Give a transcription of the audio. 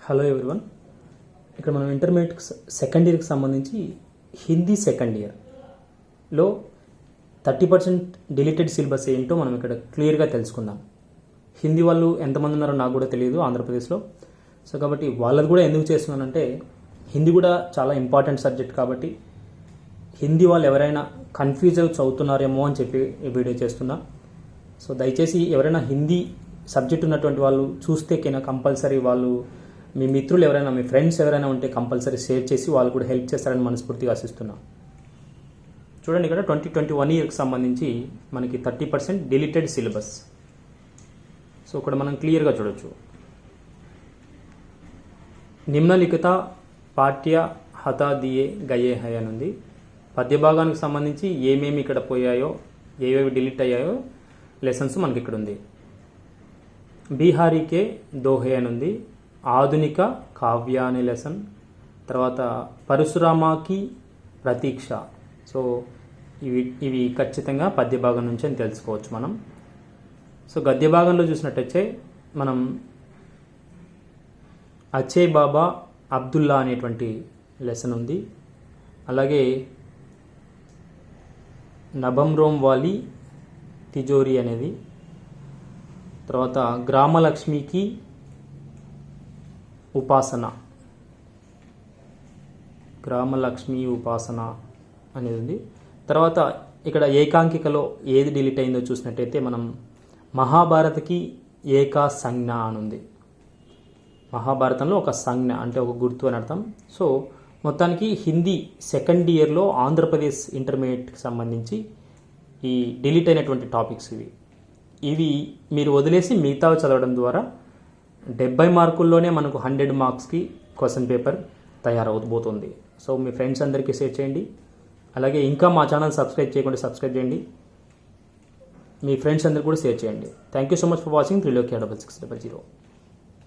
Hello everyone. ఇక్కడ మనం intermediate second ఇయర్కి సంబంధించి హిందీ సెకండ్ ఇయర్లో 30% డిలీటెడ్ సిలబస్ ఏంటో మనం ఇక్కడ క్లియర్గా తెలుసుకుందాం. హిందీ వాళ్ళు ఎంతమంది ఉన్నారో నాకు కూడా తెలియదు ఆంధ్రప్రదేశ్లో. సో కాబట్టి వాళ్ళది కూడా ఎందుకు చేస్తున్నానంటే హిందీ కూడా చాలా ఇంపార్టెంట్ సబ్జెక్ట్ కాబట్టి హిందీ వాళ్ళు ఎవరైనా కన్ఫ్యూజ్ అవి చదువుతున్నారేమో అని చెప్పి ఈ వీడియో చేస్తున్నా. సో దయచేసి ఎవరైనా హిందీ సబ్జెక్ట్ ఉన్నటువంటి వాళ్ళు చూస్తే కింద కంపల్సరీ వాళ్ళు మీ మిత్రులు ఎవరైనా మీ ఫ్రెండ్స్ ఎవరైనా ఉంటే కంపల్సరీ షేర్ చేసి వాళ్ళు కూడా హెల్ప్ చేస్తారని మనస్ఫూర్తిగా ఆశిస్తున్నా. చూడండి, ఇక్కడ 2021 ఇయర్కి సంబంధించి మనకి 30% డిలీటెడ్ సిలబస్. సో ఇక్కడ మనం క్లియర్గా చూడొచ్చు, నిమ్నలిఖిత పాఠ్య హతా దియే గయే హై అని ఉంది. పద్య భాగానికి సంబంధించి ఏమేమి ఇక్కడ పోయాయో, ఏవేవి డిలీట్ అయ్యాయో లెసన్స్ మనకి ఇక్కడ ఉంది. బీహారీకే దోహే అని ఉంది. ఆధునిక కావ్య అనే లెసన్. తర్వాత పరశురామకి ప్రతీక్ష. సో ఇవి ఖచ్చితంగా పద్య భాగం నుంచి అని తెలుసుకోవచ్చు మనం. సో గద్య భాగంలో చూసినట్టయితే మనం అచ్చే బాబా అబ్దుల్లా అనేటువంటి లెసన్ ఉంది. అలాగే నభంరోమ్ వాలి తిజోరి అనేది. తర్వాత గ్రామలక్ష్మికి ఉపాసన, గ్రామలక్ష్మి ఉపాసన అనేది ఉంది. తర్వాత ఇక్కడ ఏకాంకికలో ఏది డిలీట్ అయిందో చూసినట్టయితే మనం మహాభారత్కి ఏకా సంజ్ఞ అని ఉంది. మహాభారతంలో ఒక సంజ్ఞ అంటే ఒక గుర్తు అని అర్థం. సో మొత్తానికి హిందీ సెకండ్ ఇయర్లో ఆంధ్రప్రదేశ్ ఇంటర్మీడియట్కి సంబంధించి ఈ డిలీట్ అయినటువంటి టాపిక్స్ ఇవి మీరు వదిలేసి మిగతావి చదవడం ద్వారా 70 మార్కుల్లోనే మనకు 100 మార్క్స్కి క్వశ్చన్ పేపర్ తయారవబోతుంది. సో మీ ఫ్రెండ్స్ అందరికీ షేర్ చేయండి. అలాగే ఇంకా మా ఛానల్ సబ్స్క్రైబ్ చేయకుండా సబ్స్క్రైబ్ చేయండి. మీ ఫ్రెండ్స్ అందరికీ కూడా షేర్ చేయండి. Thank you so much for watching. 3 6600.